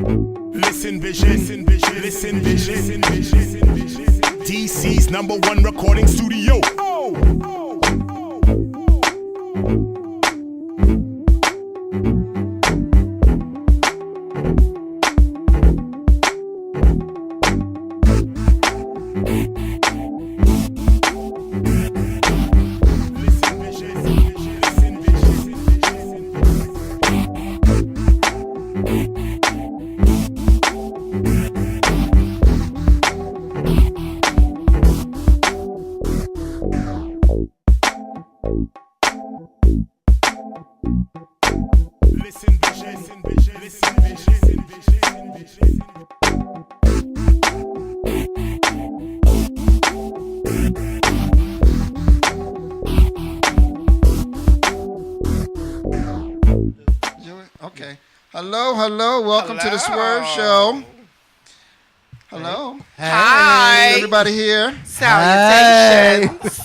Listen vision, listen vision. DC's #1 recording studio. Okay. Hello. Welcome to the Swerv Show. Hello. Hi. Everybody here? Salutations.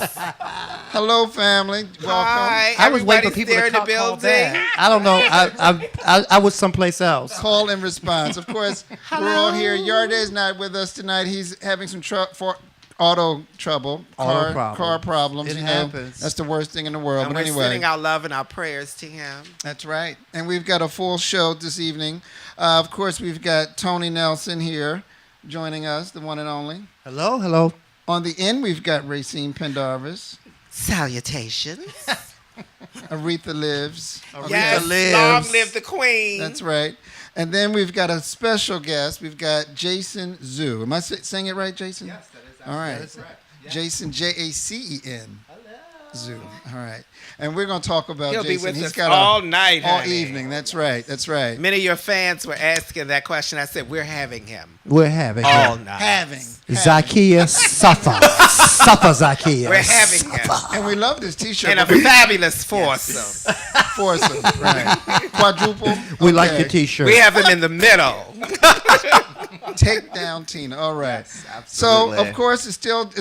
Hello, family. Welcome. Hi. I was waiting for people Everybody's to there in call the building. back. I don't know. I was someplace else. Call and response. Of course, we're all here. Yarde's not with us tonight. He's having some auto trouble. Car problems. It happens. That's the worst thing in the world. And but we're anyway. sending our love and our prayers to him. That's right. And we've got a full show this evening. Of course, we've got Tony Nelson here joining us, the one and only. Hello. On the end, we've got Racine Pendarvis. Salutations. Aretha lives. Yes, lives. long live the queen. That's right. And then we've got a special guest. We've got Jason Zhu. Am I saying it right, Jason? Yes, that is. All right. That's correct. Yes. Jason, Jacen. Zhu. All right. And we're going to talk about He'll Jason. be with He's us got all night, all honey. evening. That's right. Many of your fans were asking that question. I said, we're having him We're having all him. night. Zacchaeus Suffer Zacchaeus. We're having him. And we love this T-shirt. And a fabulous foursome. Foursome, right. Quadruple. We like Okay. your T-shirt. We have him in the middle. Take down Tina. All right. Yes, So absolutely. of course it's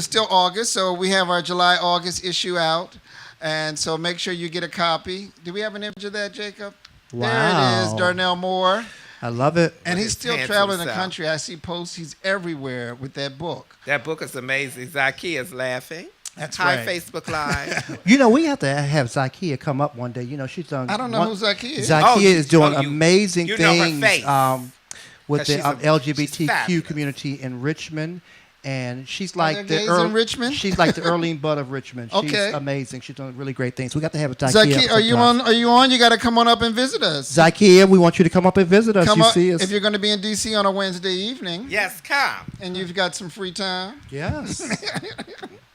still August. So we have our July-August issue out, and so make sure you get a copy. Do we have an image of that, Jacob? Wow. There it is, Darnell Moore, I love it. and he's his still handsome traveling the self. country. I see posts. He's everywhere with that book. That book is amazing. Zacchaeus laughing. That's Hi, right. Facebook Live. You know, we have to have Zacchaeus come up one day. You know, she's done. I don't know who Zacchaeus is. Zacchaeus is doing you amazing know her things face. with 'Cause the she's she's LGBTQ fabulous. community in Richmond. And she's there like the gays in Richmond? She's like the Earlene Budd of Richmond. She's Okay. amazing. She's doing really great things. We got to have a Zacchaeus. Zacchaeus, are you on? Are you on? You got to come on up and visit us. Zacchaeus, we want you to come up and visit us. Come you up see us. if you're going to be in DC on a Wednesday evening, Yes, come. and you've got some free time. Yes.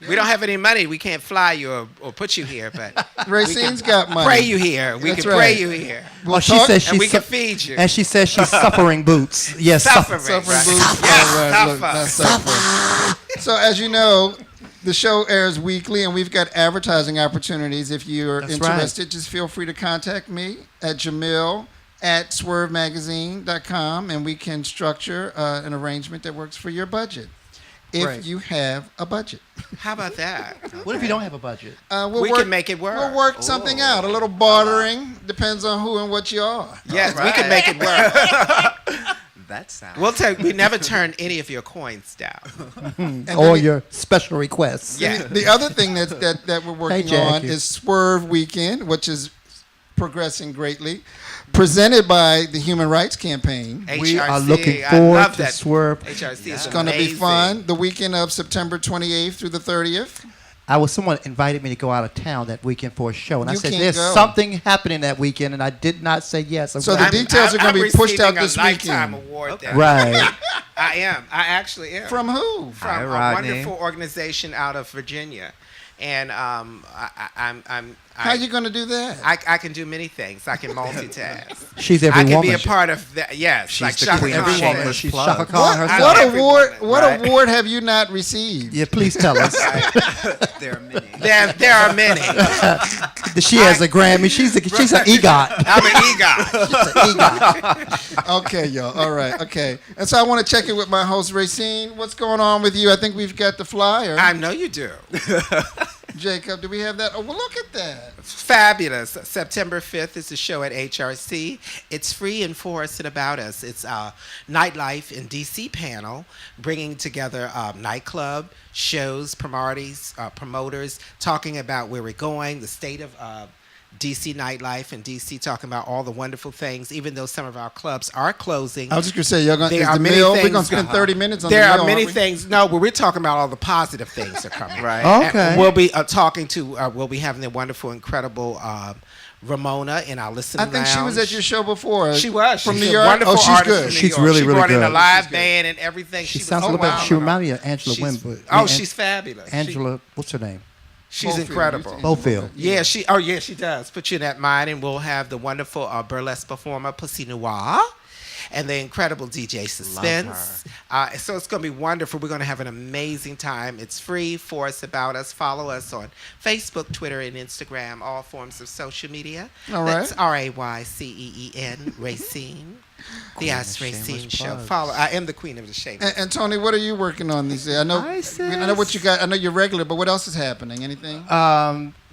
We don't have any money. We can't fly you or put you here, but Racine's got money. pray you here. We That's can pray right. you here. We'll she talk- says And we she's can feed you. and she says she's suffering boots. Yes, Suffering. Suffering Right. boots. Yes, All right, look, suffer. that's suffering. So as you know, the show airs weekly, and we've got advertising opportunities. If you're That's interested, just feel free to contact me at Jamil at swervemagazine.com, and we can structure an arrangement that works for your budget. If Right. you have a budget. How about that? What if you don't have a budget? We'll We work, can make it work. We'll work something out. A little bartering. Depends on who and what you are. Yes, we can make it work. That sounds. We never turn any of your coins down. And Or then your special requests. Yeah. the other thing that we're working on Jackie. is Swerv Weekend, which is progressing greatly, presented by the Human Rights Campaign. We are HRC, looking I forward love to that. Swerve. HRC is It's going to be amazing. fun. The weekend of September 28th through the 30th. Someone invited me to go out of town that weekend for a show, and I You said, can't "There's go. something happening that weekend," and I did not say yes. So the details are going to be pushed out this I'm receiving a lifetime weekend. award that Right. I am. I actually am. From who? From Hi, a Rodney. wonderful organization out of Virginia. And I'm How you going to do that? I can do many things. I can multitask. She's every I can woman. be a part of that. Yes, She's like the Shaka queen of Khan. shameless She's plugs. Shaka Khan herself. What every award? woman, What right? award have you not received? Yeah, please tell us. There are many. There are many. She has a Grammy. She's an EGOT. I'm an EGOT. Okay, y'all. All right. Okay. And so I want to check in with my host, Racine. What's going on with you? I think we've got the flyer. I know you do. Jacob, do we have that? Oh, well, look at that. Fabulous. September 5th is the show at HRC. It's free and for us and about us. It's a nightlife in DC panel, bringing together nightclub shows, promoters, talking about where we're going, the state of DC nightlife in DC, talking about all the wonderful things, even though some of our clubs are closing. I was just going to say, y'all gonna, There is are the many meal, things- we're going to spend 30 minutes on There the meal, are many aren't we? things. No, but we're talking about all the positive things that are coming. Right. Okay. And we'll be talking to, we'll be having the wonderful, incredible Ramona in our listening I think she was lounge. at your show before. She was. From She's New a York? wonderful Oh, she's artist good. from New She's York. really, she really brought in good. a live She's good. band and everything. She was sounds a little bit. wow. She reminds me of Angela She's- Wimber. Oh, she's fabulous. Angela. What's her name? She's Bofield. incredible. Bofield. Yeah, she does. Put you in that mind, and we'll have the wonderful burlesque performer Pussy Noir, and the incredible DJ Suspense. So it's going to be wonderful. We're going to have an amazing time. It's free for us, about us. Follow us on Facebook, Twitter, and Instagram, all forms of social media. All right. That's RAYCEEN, Racine. The Ice Racine Show. plugs. Follow. I am the queen of the shameless. And Tony, what are you working on these days? I know what you got. I know you're regular, but what else is happening? Anything?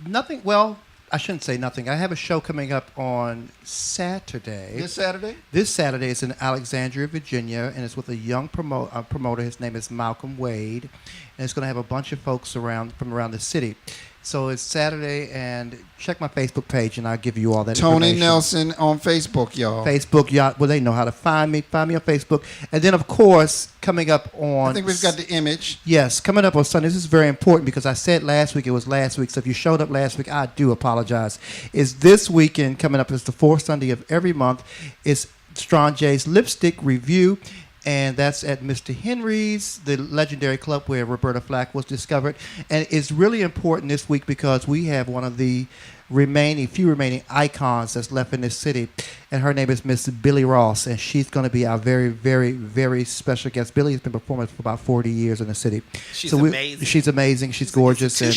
Nothing. Well, I shouldn't say nothing. I have a show coming up on Saturday. This Saturday? This Saturday is in Alexandria, Virginia, and it's with a young promoter. His name is Malcolm Wade, and it's going to have a bunch of folks from around the city. So it's Saturday, and check my Facebook page, and I'll give you all that Tony information. Nelson on Facebook, y'all. Facebook, y'all. Well, they know how to find me. Find me on Facebook, and then of course coming up on. I think we've got the image. Yes, coming up on Sunday. This is very important because I said last week it was last week. So if you showed up last week, I do apologize. It's this weekend coming up. It's the fourth Sunday of every month. It's Strong J's Lipstick Review. And that's at Mr. Henry's, the legendary club where Roberta Flack was discovered. And it's really important this week because we have one of the few remaining icons that's left in this city. And her name is Miss Billy Ross. And she's going to be our very, very, very special guest. Billy has been performing for about 40 years in the city. She's amazing. She's amazing. She's gorgeous. And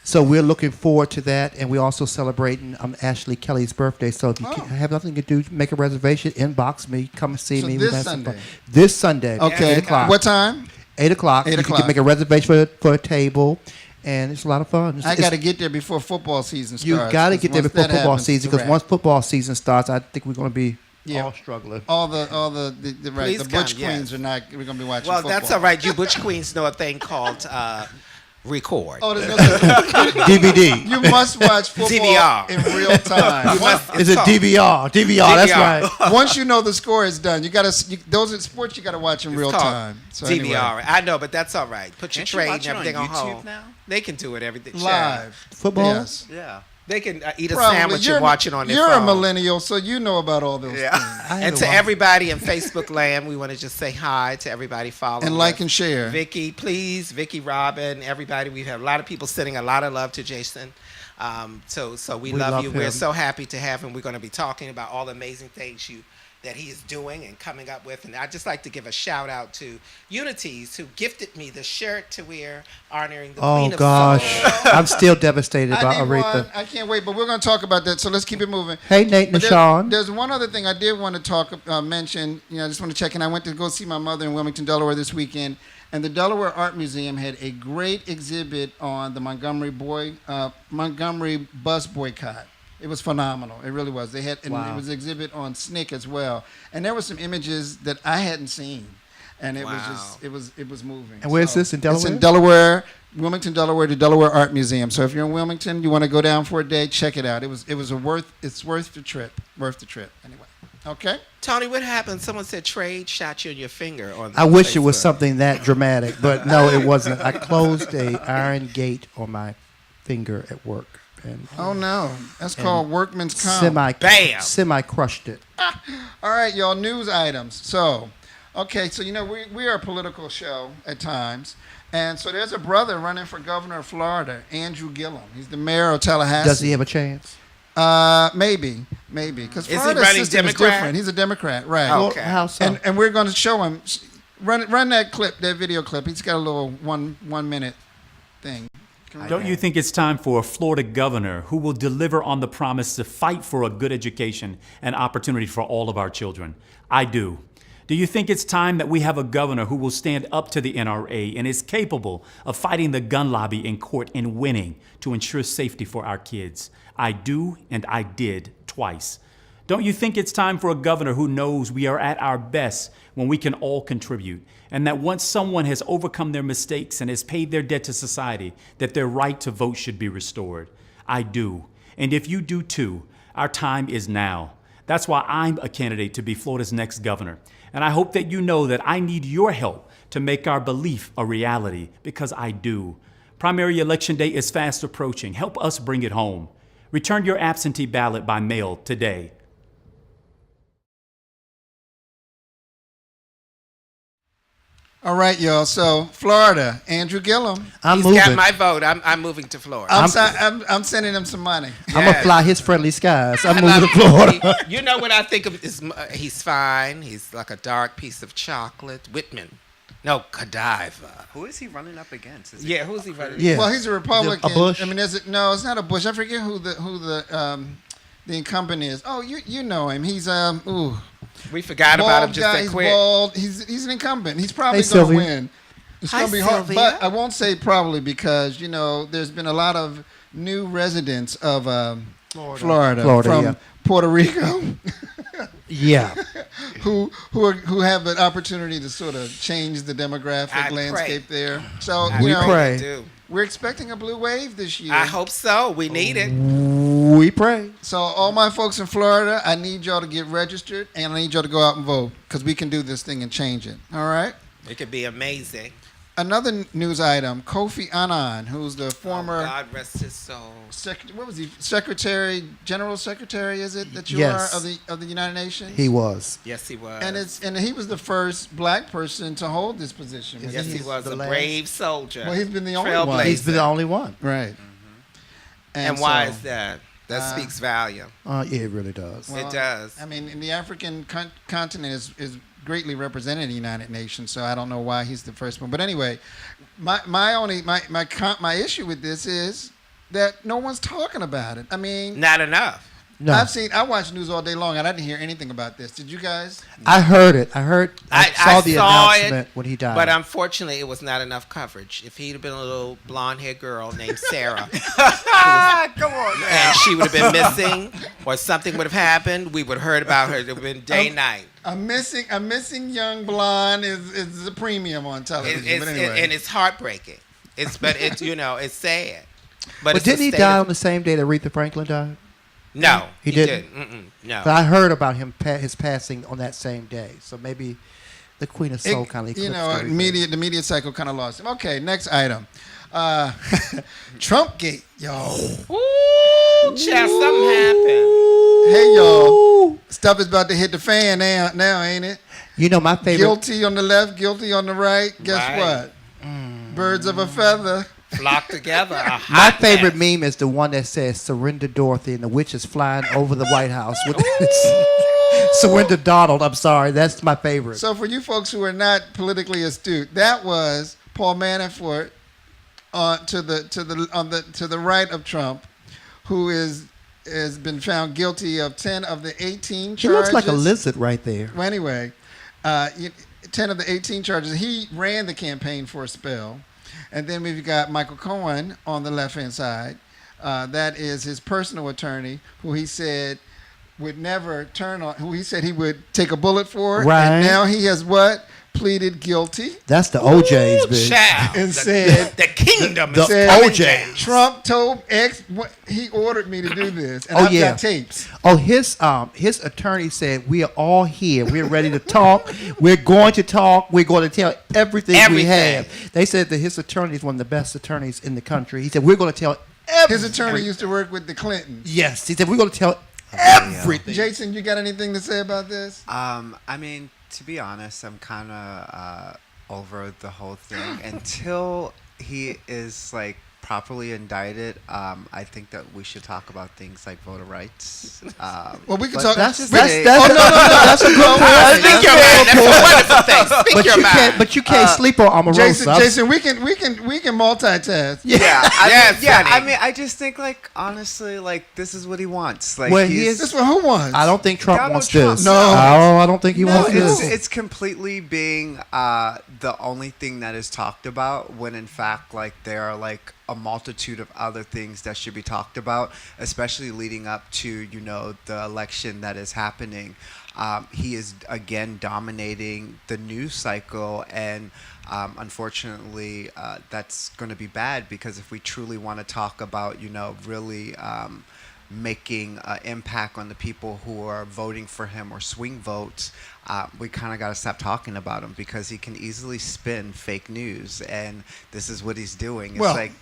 so we're looking forward to that, and we're also celebrating Ashley Kelly's birthday. So if you have nothing to do, make a reservation, inbox me, come and see So me. this We'll have some Sunday? fun. This Sunday. Okay. 8 o'clock. What time? 8 o'clock. 8 You o'clock. can make a reservation for a table, and it's a lot of fun. I got to get there before football season starts. You got to 'cause get there once before that football happens, season, it's a because wrap. once football season starts, I think we're going to be Yeah. all struggling. all the right, Please the Butch come, yes. Queens are not. We're going to be watching Well, football. that's all right. You Butch Queens know a thing called record. Oh, there's no DVD. You must watch football DVR. in real time. It's a DVR. DVR, that's right. Once you know the score is done, those are sports you got to watch in real called time. So DVR. anyway, I know, but that's all right. Put your Can't you trade watch and it on everything on YouTube hold. now? They can do it everything. live Football? Yes. Yeah. They can eat a Probably. sandwich and watch it on their You're phone. a millennial, so you know about all those Yeah. things. I And haven't to watched- everybody in Facebook land, we want to just say hi to everybody following. And like us. and share. Vicky, please, Vicky, Robin, everybody. We've had a lot of people sending a lot of love to Jason. So we love you. We're him. so happy to have him. We're going to be talking about all the amazing things that he is doing and coming up with. And I'd just like to give a shout out to Unities, who gifted me the shirt to wear honoring the Oh, Queen of gosh. Soul. I'm still devastated I about need Aretha. one. I can't wait, but we're going to talk about that. So let's keep it moving. Hey, Nate and But Sean. there's one other thing I did want to mention. I just want to check in. I went to go see my mother in Wilmington, Delaware this weekend, and the Delaware Art Museum had a great exhibit on the Montgomery bus boycott. It was phenomenal. It really was. They had, and Wow. it was an exhibit on SNCC as well, and there were some images that I hadn't seen, and it was just it was moving. And where's So, this, in Delaware? It's in Delaware, Wilmington, Delaware, the Delaware Art Museum. So if you're in Wilmington, you want to go down for a day, check it out. It's worth the trip. Worth the trip. Anyway. Okay. Tony, what happened? Someone said Trade shot you in your finger on I wish it was Facebook. something that dramatic, but no, it wasn't. I closed a iron gate on my finger at work, and Oh no, that's called workman's comp. Bam! semi crushed it. All right, y'all. News items. So, okay, so we are a political show at times, and so there's a brother running for governor of Florida, Andrew Gillum. He's the mayor of Tallahassee. Does he have a chance? Maybe, because Is he Florida's running system is Democrat? different. He's a Democrat, right? Oh, okay. Well, how so? And we're going to show him. Run that clip, that video clip. He's got a little one minute thing. Don't you think it's time for a Florida governor who will deliver on the promise to fight for a good education and opportunity for all of our children? I do. Do you think it's time that we have a governor who will stand up to the NRA and is capable of fighting the gun lobby in court and winning to ensure safety for our kids? I do, and I did twice. Don't you think it's time for a governor who knows we are at our best when we can all contribute, and that once someone has overcome their mistakes and has paid their debt to society, that their right to vote should be restored? I do, and if you do too, our time is now. That's why I'm a candidate to be Florida's next governor. And I hope that you know that I need your help to make our belief a reality, because I do. Primary election day is fast approaching. Help us bring it home. Return your absentee ballot by mail today. All right, y'all. So Florida, Andrew Gillum. I'm He's moving. got my vote. I'm moving to Florida. I'm sending him some money. I'm going to fly his friendly skies. I'm moving to Florida. You know what I think of is he's fine. He's like a dark piece of chocolate. Whitman. No, Godiva. Who is he running up against? Is Yeah, who's he running? Yeah. Well, he's a Republican. A Bush? I mean, it's not a Bush. I forget who the incumbent is. Oh, you know him. He's We forgot about him bald just guy. that He's quick. bald. He's an incumbent. He's probably Hey, going to Sylvia. win. It's Hi, going to be hard, Sylvia. but I won't say probably, because there's been a lot of new residents of Florida from yeah. Puerto Rico Yeah. who have an opportunity to sort of change the demographic I landscape pray. there. So We pray. Do. we're expecting a blue wave this year. I hope so. We need it. We pray. So all my folks in Florida, I need y'all to get registered, and I need y'all to go out and vote, because we can do this thing and change it. All right? It could be amazing. Another news item, Kofi Annan, who's the former, God rest his soul. what was he, General Secretary, is it, that you Yes. are, of the United Nations? He was. Yes, he was. And he was the first black person to hold this position. Yes, he He's was the a last- brave soldier. Well, he's been the only one. He's been the only one. Right. And why so- is that? That speaks volume. Yeah, it really does. It does. I mean, in the African continent is greatly represented in the United Nations, so I don't know why he's the first one. But anyway, my issue with this is that no one's talking about it. I mean, Not enough. No. I watched news all day long, and I didn't hear anything about this. Did you guys? I heard it. I saw the announcement it, when he died. But unfortunately, it was not enough coverage. If he'd have been a little blonde-haired girl named Sarah, Come on, man. and she would have been missing, or something would have happened, we would have heard about her. It would have been day, night. A missing young blonde is a premium on television. But anyway. And it's heartbreaking. It's sad. But it's didn't a he state die of- on the same day that Aretha Franklin died? No, He didn't? No. But I heard about his passing on that same day. So maybe the Queen of Soul kind of eclipsed everything. the media cycle kind of lost him. Okay, next item. Trumpgate, y'all. Ooh, child, something happened. Hey, y'all. Stuff is about to hit the fan now, ain't it? You know, my favorite. Guilty on the left, guilty on the right. Guess Right. what? Birds of a feather. Flock together. A My hot favorite mess. meme is the one that says "Surrender Dorothy" and the witch is flying over the White House with Surrender Donald. I'm sorry, that's my favorite. So for you folks who are not politically astute, that was Paul Manafort to the right of Trump, who has been found guilty of 10 of the 18 charges. He looks like a lizard right there. Well, anyway, 10 of the 18 charges. He ran the campaign for a spell. And then we've got Michael Cohen on the left-hand side. That is his personal attorney, who he said would never turn on, who he said he would take a bullet for. Right. And now he has what? Pleaded guilty. That's the OJ's, bitch. Child. And said, The kingdom The is said coming OJ. down. Trump told X, he ordered me to do this. And Oh, I've yeah. got tapes. Oh, his attorney said we are all here. We're ready to talk. We're going to talk. We're going to tell everything we Everything. have. They said that his attorney is one of the best attorneys in the country. He said we're going to tell everything. His attorney used to work with the Clintons. Yes, he said we're going to tell everything. Jason, you got anything to say about this? I mean, to be honest, I'm kind of over the whole thing until he is like properly indicted. I think that we should talk about things like voter rights. Well, we can but talk. That's just that's a- that's, Oh, no. that's a good point. I think you're right. That's a wonderful some things. Speak But your you mind. can't. But you can't sleep on Omarosa. Jason, we can multitask. Funny. I mean, I just think like honestly, like this is what he wants. Like Well, he's, This one, who wants? I don't think Trump Donald wants Trump. this. No. I don't think he No, wants this. it's completely being the only thing that is talked about when in fact like there are like a multitude of other things that should be talked about, especially leading up to the election that is happening. He is again dominating the news cycle, and unfortunately that's going to be bad, because if we truly want to talk about really making an impact on the people who are voting for him or swing votes, we kind of got to stop talking about him, because he can easily spin fake news, and this is what he's doing. It's Well- like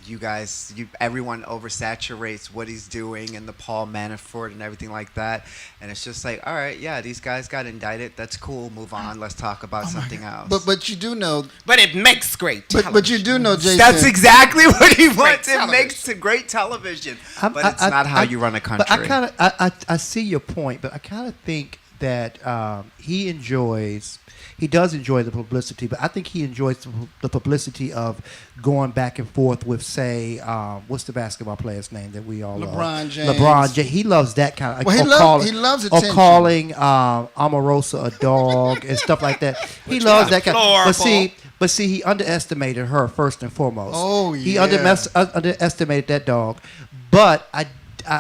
everyone oversaturates what he's doing and the Paul Manafort and everything like that, and it's just like, all right, yeah, these guys got indicted, that's cool, move on, let's talk about something else. But you do know. But it makes great television. But you do know, Jason. That's exactly what he wants. It television. makes great television, but it's I- not how I- you run a country. But I kind of I see your point, but I kind of think that he does enjoy the publicity, but I think he enjoys the publicity of going back and forth with, say, what's the basketball player's name that we all LeBron love? James. LeBron James. He loves that kind of. Well, he loves or attention. calling Omarosa a dog and stuff like that. He loves that kind. But see, he underestimated her first and foremost. Oh, He yeah. underestimated that dog. But I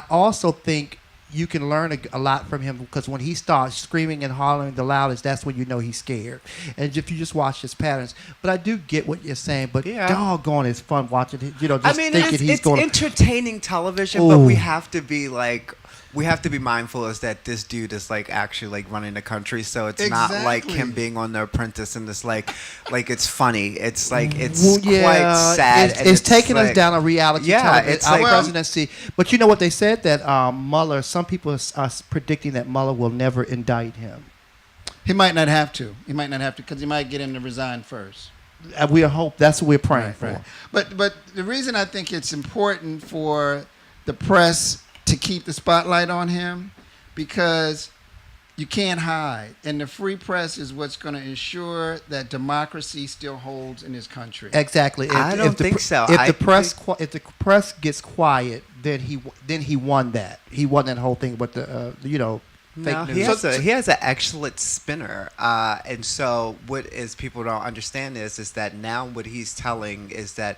also think you can learn a lot from him, because when he starts screaming and hollering the loudest, that's when you know he's scared. And if you just watch his patterns. But I do get what you're saying. But doggone, it's fun watching him. Just I mean, thinking he's it's going. entertaining television, but we have to be mindful is that this dude is like actually like running the country, so it's not like Exactly. him being on The Apprentice and it's like it's funny. It's like it's Well, yeah, quite sad. and It's taking us like- down a reality Yeah, television. it's Our like- presidency. But you know what they said, that Mueller, some people are predicting that Mueller will never indict him. He might not have to. Because he might get him to resign first. We hope that's what we're praying for. Right. But the reason I think it's important for the press to keep the spotlight on him, because you can't hide, and the free press is what's going to ensure that democracy still holds in this country. Exactly. I don't think so. If I the press gets quiet, then he won that. He won that whole thing with the fake No, news. he has an excellent spinner, and so what is people don't understand is that now what he's telling is that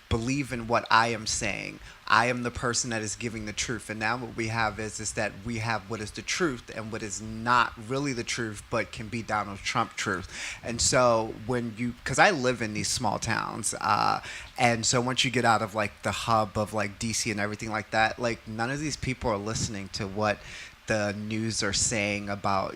believe in what I am saying. I am the person that is giving the truth, and now what we have is that we have what is the truth and what is not really the truth, but can be Donald Trump truth. And so because I live in these small towns, and so once you get out of like the hub of like DC and everything like that, like none of these people are listening to what the news are saying about,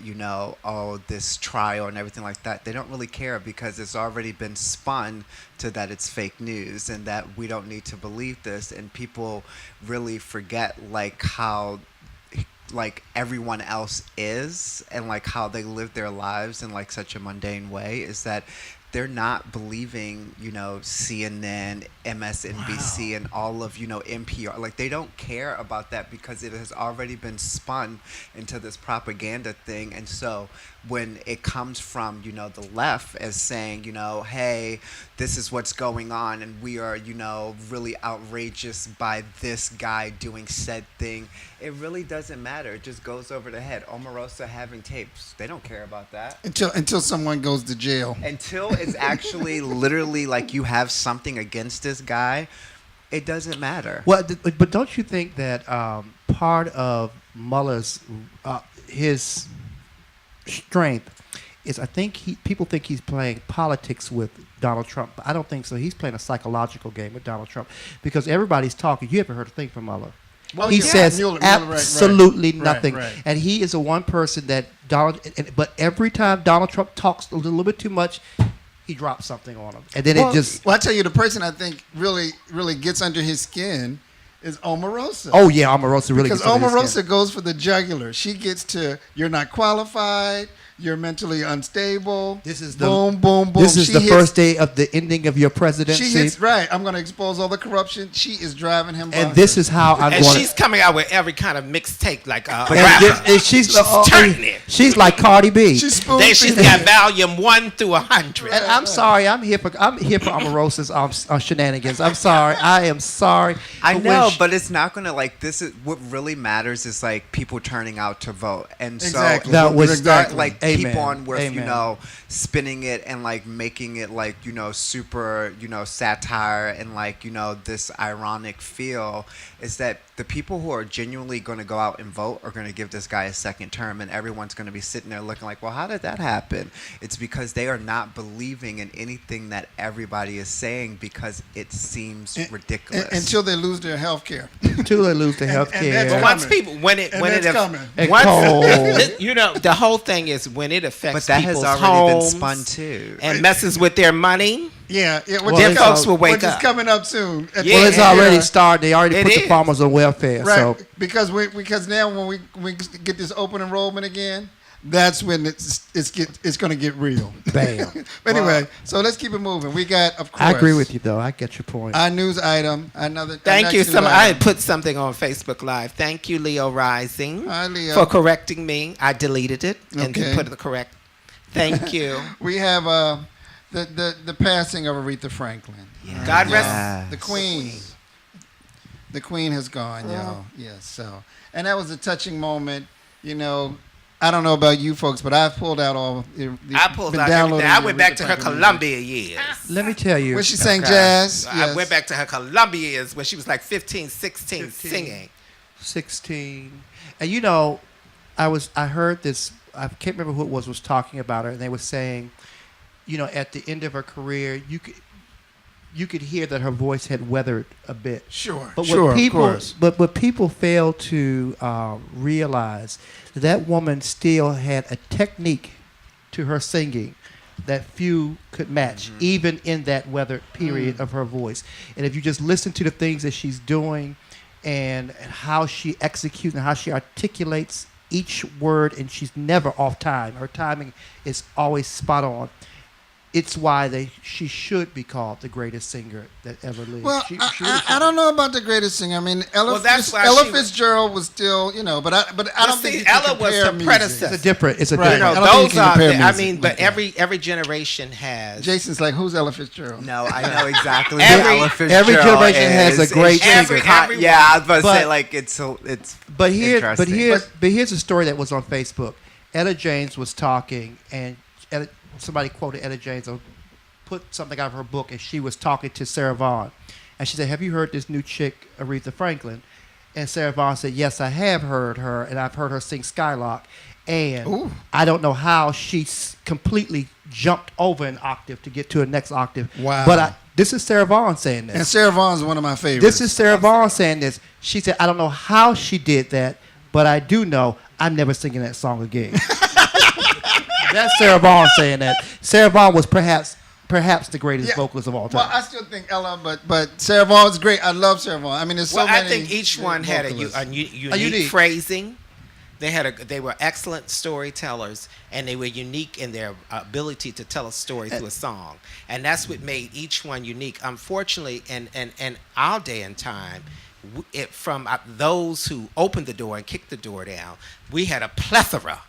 this trial and everything like that. They don't really care, because it's already been spun to that it's fake news and that we don't need to believe this. And people really forget like how like everyone else is, and like how they live their lives in like such a mundane way, is that they're not believing, CNN, MSNBC, and all of, NPR. Like, they don't care about that, because it has already been spun into this propaganda thing. And so when it comes from, the left as saying, hey, this is what's going on, and we are, really outrageous by this guy doing said thing, it really doesn't matter. It just goes over the head. Omarosa having tapes, they don't care about that. Until someone goes to jail. Until it's actually literally like you have something against this guy, it doesn't matter. Well, but don't you think that part of Mueller's his strength is, I think people think he's playing politics with Donald Trump, but I don't think so. He's playing a psychological game with Donald Trump, because everybody's talking. You haven't heard a thing from Mueller. Well, He yeah. says Mueller, right, absolutely right, nothing. right. And he is the one person that but every time Donald Trump talks a little bit too much, he drops something on him. And then Well, it just... I tell you, the person I think really, really gets under his skin is Omarosa. Oh, yeah, Omarosa really Because gets under his Omarosa skin. goes for the jugular. She gets to, you're not qualified, You're mentally unstable. This is the boom, boom, boom. This is She the hits- first day of the ending of your presidency. She hits right. I'm going to expose all the corruption. She is driving him. And this is how I'm And going. she's coming out with every kind of mixtape, like a And rapper. she's turning it. She's like Cardi B. She's spoon Then she's feeding. got volume 1 through 100. And I'm sorry, I'm here for Omarosa's shenanigans. I'm sorry, I am sorry. I But know, when but it's not gonna like. This is what really matters is like people turning out to vote, and Exactly. so That was start like keep Amen. on with Amen. spinning it and like making it like super satire and like this ironic feel is that the people who are genuinely going to go out and vote are going to give this guy a second term, and everyone's going to be sitting there looking like, well, how did that happen? It's because they are not believing in anything that everybody is saying because it seems ridiculous. Until they lose their health care. Until they lose their health and care. that's But once coming. people, And that's coming. And once, cold. the whole thing is when it affects but that has people's already been homes spun too. and messes with their money, Yeah. Well, them it's folks all- will wake Which is up. coming up soon. Yeah. Well, it's Yeah. already started. They already It put the is. farmers on welfare. Right. So Because now when we get this open enrollment again, that's when it's going to get real. bam. But anyway, so let's keep it moving. We got, of course, I agree with you, though. I get your point. our news item. Another. Thank our you. next news I item. had put something on Facebook Live. Thank you, Leo Rising, Hi, Leo. for correcting me. I deleted it and Okay. then put it correct. Thank you. We have the passing of Aretha Franklin. God rest. Yes. The Queen. The Queen has gone, y'all. Yes. So, and that was a touching moment. I don't know about you folks, but I've pulled out all. I pulled out everything. I went back to her Columbia years. Let me tell you. Where she sang jazz. I Yes. went back to her Columbia years when she was like 15, 16, 15. singing. 16. And I heard this, I can't remember who it was talking about her, and they were saying, at the end of her career, you could hear that her voice had weathered a bit. Sure. But Sure, what of people, course. but people fail to realize that woman still had a technique to her singing that few could match, even in that weathered period of her voice. And if you just listen to the things that she's doing and how she executes and how she articulates each word, and she's never off time. Her timing is always spot on. It's why she should be called the greatest singer that ever lived. Well, She I should. don't know about the greatest singer. I mean, Ella, that's why Ella she was- Fitzgerald was still, but I don't see, think you can Ella was compare the music. predecessor. It's a different. Right. You know, I don't think those you can are. compare I music mean, like but that. every generation has. Jason's like, who's Ella Fitzgerald? No, I know exactly. Every- who Ella every Fitzgerald generation has a is. great It's just singer. hot- Everyone. Yeah, I was about to But- say like it's But interesting. here's a story that was on Facebook. Etta James was talking, and somebody quoted Etta James or put something out of her book, and she was talking to Sarah Vaughan, and she said, "Have you heard this new chick, Aretha Franklin?" And Sarah Vaughan said, "Yes, I have heard her, and I've heard her sing Skylark, and Ooh. I don't know how she completely jumped over an octave to get to a next octave." Wow. But this is Sarah Vaughan saying this. And Sarah Vaughan's one of my favorites. This is Sarah Vaughan saying this. She said, "I don't know how she did that, but I do know I'm never singing that song again." That's Sarah Vaughan saying that. Sarah Vaughan was perhaps the greatest Yeah. vocalist of all Well, time. I still think Ella, but Sarah Vaughan's great. I love Sarah Vaughan. I mean, there's so Well, many. I think each one had vocalists. a unique unique. phrasing. They were excellent storytellers, and they were unique in their ability to tell a story through a song, and that's what made each one unique. Unfortunately, in our day and time, from those who opened the door and kicked the door down, we had a plethora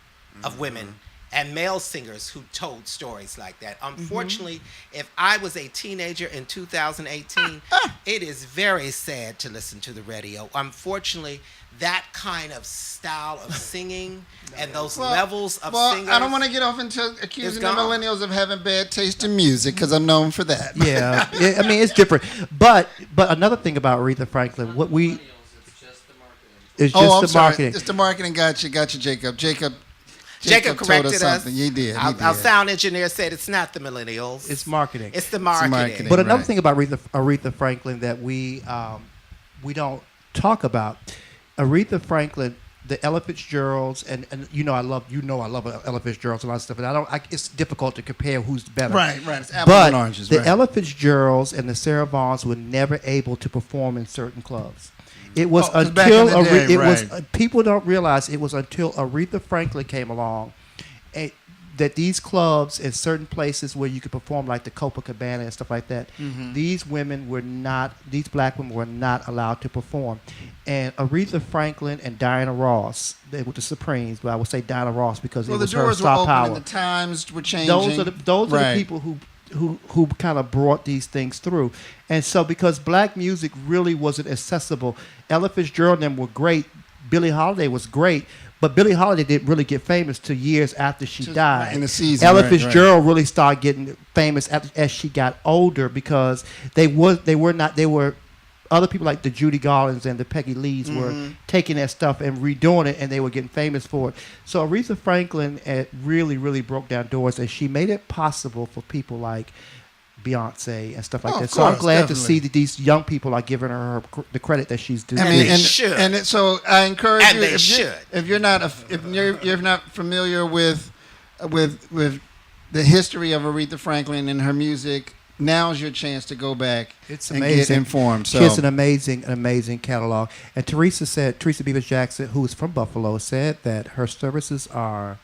of women and male singers who told stories like that. Unfortunately, if I was a teenager in 2018, it is very sad to listen to the radio. Unfortunately, that kind of style of singing and those levels of singers. I don't want to get off into accusing the gone. millennials of having bad taste in music because I'm known for that. Yeah, I mean it's different. But another thing about Aretha Franklin, what we it's just I'm the sorry. marketing. It's the marketing. Got you, Jacob. Jacob Jacob told corrected us us. something. He did. Our sound engineer said it's not the millennials. It's marketing. It's the marketing. marketing. But another Right. thing about Aretha Franklin that we don't talk about, Aretha Franklin, the Ella Fitzgeralds, and I love Ella Fitzgeralds and a lot of stuff, and it's difficult to compare who's better. Right. It's apples But and oranges. the right. Ella Fitzgeralds and the Sarah Vaughns were never able to perform in certain clubs. It was 'cause back until in the day, people right. don't realize it was until Aretha Franklin came along, and that these clubs in certain places where you could perform, like the Copacabana and stuff like that, these black women were not allowed to perform. And Aretha Franklin and Diana Ross, they were the Supremes, but I would say Diana Ross because it the was her doors were star open power. and the times were changing. Those are the people who kind of brought these things through. And so because black music really wasn't accessible, Ella Fitzgerald and them were great. Billie Holiday was great, but Billie Holiday didn't really get famous till years after she died. In the season, Ella Fitzgerald really started getting famous as she got older because they were other people like the Judy Garlands and the Peggy Lees were taking that stuff and redoing it, and they were getting famous for it. So Aretha Franklin really, really broke down doors, and she made it possible for people like Beyonce and stuff like that. So I'm glad to see that these young people are giving her the credit that she's due. So I encourage And you. they should. If you're not familiar with the history of Aretha Franklin and her music, now's your chance to go back. It's and amazing. Get informed. So she has an amazing catalog. And Teresa Beavers Jackson, who is from Buffalo, said that her services are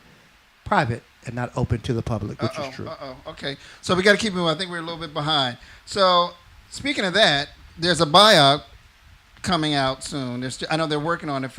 private and not open to the public, which is true. Okay. So we got to keep moving. I think we're a little bit behind. So speaking of that, there's a biop coming out soon. I know they're working on it.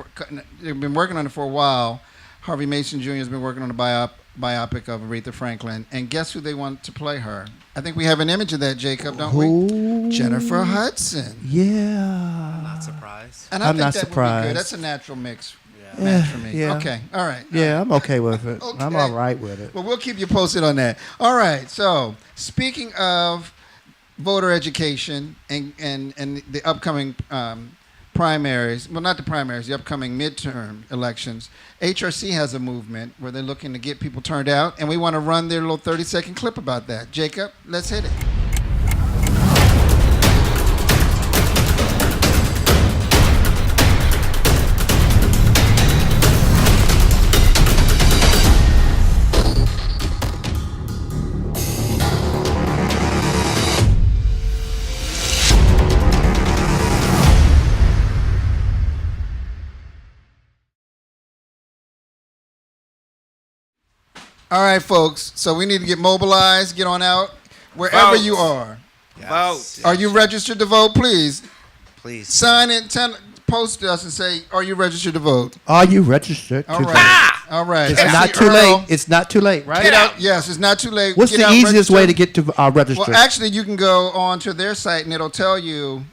They've been working on it for a while. Harvey Mason Jr. has been working on a biopic of Aretha Franklin. And guess who they want to play her? I think we have an image of that, Jacob, don't we? Jennifer Hudson. Yeah. Not surprised. And I'm think not that surprised. would be good. That's a natural match for me. Yeah. Okay. All right. Yeah, I'm okay with it. Okay. I'm all right with it. Well, we'll keep you posted on that. All right. So, speaking of voter education and the upcoming primaries, well, not the primaries, the upcoming midterm elections, HRC has a movement where they're looking to get people turned out, and we want to run their little 30-second clip about that. Jacob, let's hit it. All right, folks. So we need to get mobilized, get on out, wherever you are. Yes. Vote. Are you registered to vote? Please. Please. Sign in, post us and say, are you registered to vote? Are you registered to All vote? right. All right. It's not too late. It's not too late, right? Get out. Yes, it's not too late. What's Get the out, easiest register. way to get to register? Well, actually, you can go on to their site and it'll tell you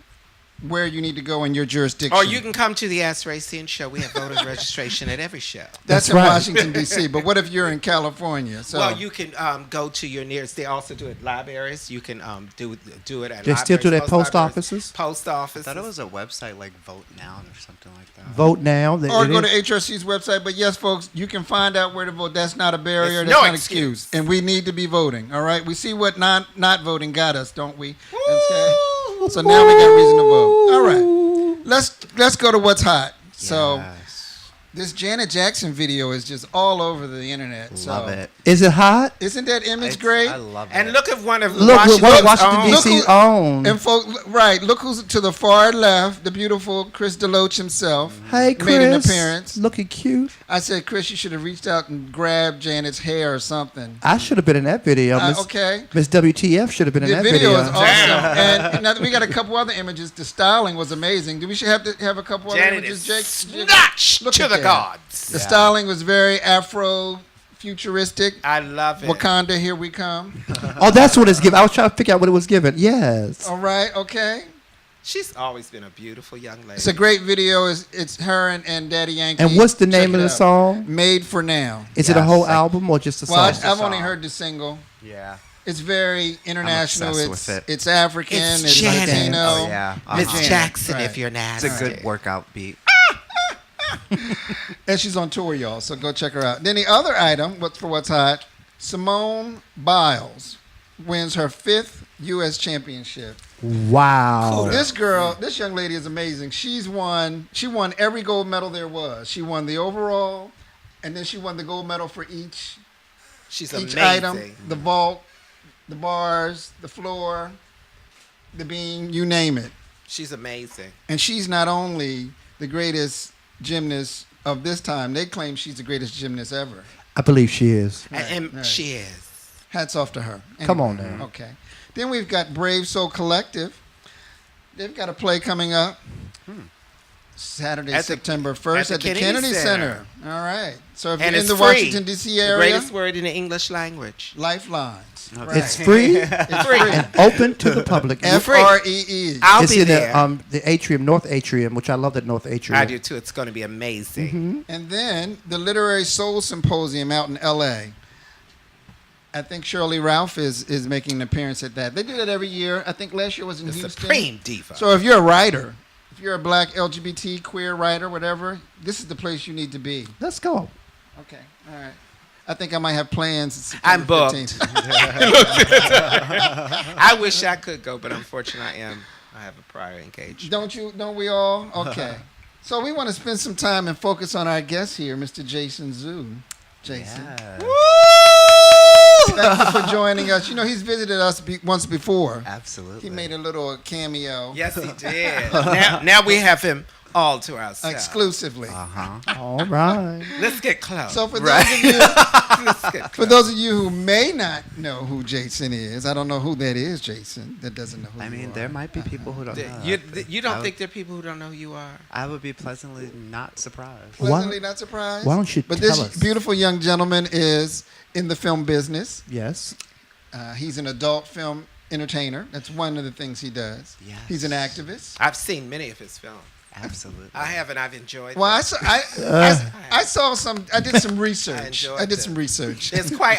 where you need to go in your jurisdiction. Or you can come to the Ask Racine show. We have voter registration at every show. That's in right. Washington, D.C. But what if you're in California? So Well, you can go to your nearest. They also do it at libraries. You can do it at They libraries. still do that post libraries, offices? Post I offices. thought it was a website like Vote Now or something like that. Vote now. or go to HRC's website. But yes, folks, you can find out where to vote. That's not a barrier. It's That's no not an excuse. And we need to be voting. All right. We see what not voting got us, don't we? Okay. So now we got reason to vote. All right. Let's go to what's hot. So Yes. this Janet Jackson video is just all over the internet. Love it. Is it hot? Isn't that image great? I love it. And look at one of Look what Washington own. D.C. Look who- own. And folks, right, look who's to the far left, the beautiful Chris DeLoach himself. Hey, Chris. Made an appearance. Looking cute. I said, Chris, you should have reached out and grabbed Janet's hair or something. I should have been in that video. Okay. Miss WTF should have been in The that video video. is awesome. And now we got a couple other images. The styling was amazing. Do we should have to have a couple other Janet images, is Jake? snatched Look to at the that. gods. The styling was very Afro-futuristic. I love it. Wakanda, here we come. Oh, that's what it's given. I was trying to figure out what it was given. Yes. All right, okay. She's always been a beautiful young lady. It's a great video. It's her and Daddy Yankee. And what's the Check name it of the out. song? Made for Now. Is it a Yes, whole like- album or just a Well, song? I've only song. heard the single. Yeah. It's very international. obsessed It's with it. it's African. It's It's Janet. Latino. Oh, yeah. Miss Janet, Jackson, right. if you're It's nasty. a good workout beat. And she's on tour, y'all. So go check her out. Then the other item, what's hot, Simone Biles wins her 5th U.S. championship. Wow. This young lady is amazing. She won every gold medal there was. She won the overall, and then she won the gold medal for each She's each amazing. item, the vault, the bars, the floor, the beam, you name it. She's amazing. And she's not only the greatest gymnast of this time, they claim she's the greatest gymnast ever. I believe she is. And she is. Hats off to her. Come on now. Okay. Then we've got Brave Soul Collective. They've got a play coming up Saturday, September 1st at the Kennedy Center. All right. So if you're in the Washington, D.C. area. The greatest word in the English language. Lifelines. Okay. Right. It's free It's free. and open to the public. F-R-E-E. I'll It's be in there. the atrium, North Atrium, which I love that North Atrium. I do too. It's going to be amazing. And then the Literary Soul Symposium out in L.A. I think Shirley Ralph is making an appearance at that. They do that every year. I think last year was in The Houston. Supreme Diva. So if you're a writer, if you're a black LGBT queer writer, whatever, this is the place you need to be. Let's go. Okay, all right. I think I might have plans. I'm September booked. 15th. I wish I could go, but unfortunately I have a prior engagement. Don't we all? Okay. So we want to spend some time and focus on our guest here, Mr. Jason Zhu. Jason. Yeah. Thank you for joining us. You know, he's visited us once before. Absolutely. He made a little cameo. Yes, he did. now we have him all to ourselves. Exclusively. All right. Let's get close. So for For those of you who may not know who Jason is, I don't know who that is, Jason, that doesn't know who I you mean, are. there might be people who don't know. you don't think there are people who don't know who you are? I would be pleasantly not surprised. Pleasantly not surprised? Why don't you But tell this us? beautiful young gentleman is in the film business. Yes. He's an adult film entertainer. That's one of the things he does. Yes. He's an activist. I've seen many of his films. Absolutely. I haven't. I've enjoyed Well, them. I saw some. I did some research. enjoyed I did them. some research. It's quite.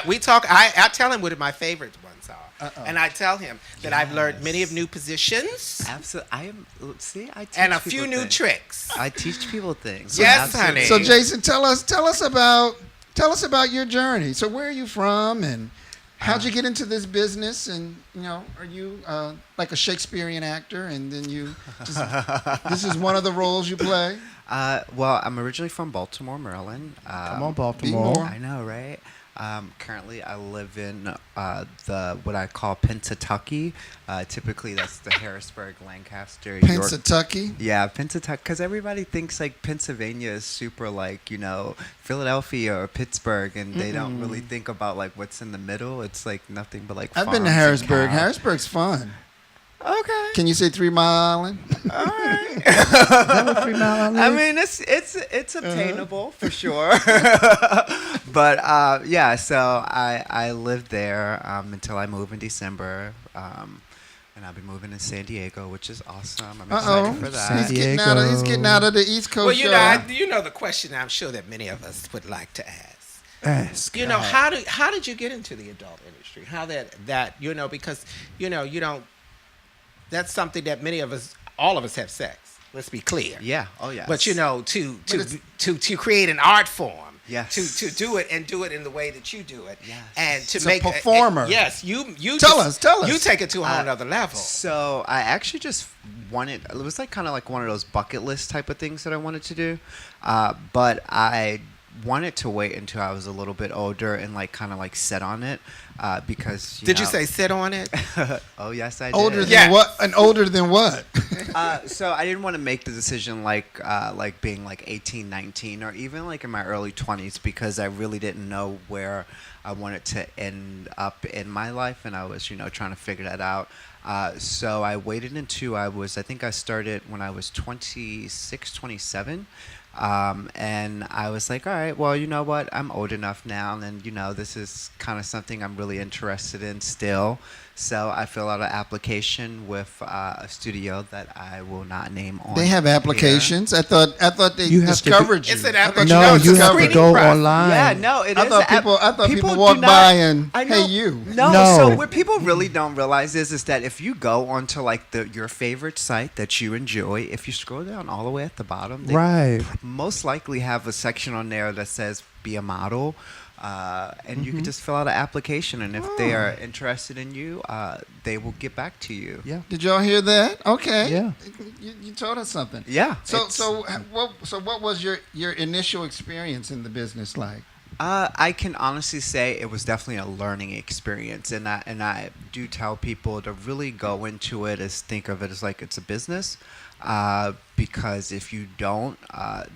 We talk. I tell him what my favorite ones are, and I tell him that I've learned many of new positions Absolutely. I am. See, I teach and a people few new things. tricks. I teach people things. Yes, Absolutely. honey. So, Jason, tell us about your journey. So, where are you from, and how'd you get into this business? And are you like a Shakespearean actor, and then you just this is one of the roles you play? Well, I'm originally from Baltimore, Maryland. Come on, Be Baltimore. more. I know, right? Currently, I live in the what I call Pennsatucky. Typically, that's the Harrisburg, Lancaster, York. Pennsatucky. Yeah, Pennsatucky, because everybody thinks like Pennsylvania is super like Philadelphia or Pittsburgh, and they don't really think about like what's in the middle. It's like nothing but like. I've been to farms and Harrisburg. cows. Harrisburg's fun. Okay. Can you say 3 Mile Island? All right. That was 3 Mile Island? I mean, it's obtainable for sure. But yeah, so I lived there until I moved in December, and I'll be moving to San Diego, which is awesome. I'm excited for that. San Diego. He's getting out of the East Coast. Well, y'all. you know the question I'm sure that many of us would like to ask. Ask. How did you get into the adult industry? How that because you don't. That's something that all of us have sex. Let's be clear. Yeah. Oh yeah. But to create an art form. Yes. To do it and do it in the way that you do it. Yes. And to It's a make performer. Yes. You Tell us. You take it to a whole nother level. So I actually just wanted. It was like kind of like one of those bucket list type of things that I wanted to do, but I wanted to wait until I was a little bit older and like kind of like set on it because. Did you say sit on it? Oh yes, I did. Older than Yes. what? And older than what? So I didn't want to make the decision like being like 18, 19, or even like in my early 20s because I really didn't know where I wanted to end up in my life, and I was trying to figure that out. So I waited until I think I started when I was 26, 27. And I was like, all right, well, you know what? I'm old enough now, and this is kind of something I'm really interested in still. So I filled out an application with a studio that I will not name on. They have applications. here. I thought they You have to discovered you. It's an I thought application. No, it's you a have to screening go process. online. Yeah, no, it is. I thought people do walked not- by and I know. hey you. No, No. so what people really don't realize is that if you go onto like your favorite site that you enjoy, if you scroll down all the way at the bottom, they Right. most likely have a section on there that says be a model. And you can just fill out an application, and if they are interested in you, they will get back to you. Yeah. Did y'all hear that? Okay. Yeah. You told us something. Yeah. So it's- what was your initial experience in the business like? I can honestly say it was definitely a learning experience, and I do tell people to really go into it as think of it as like it's a business, because if you don't,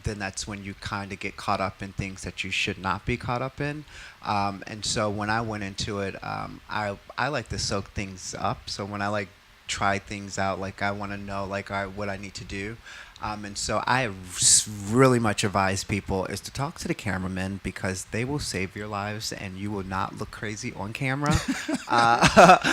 then that's when you kind of get caught up in things that you should not be caught up in, and so when I went into it, I like to soak things up. So when I like try things out, like I want to know like what I need to do. And so I really much advise people is to talk to the cameramen because they will save your lives and you will not look crazy on camera.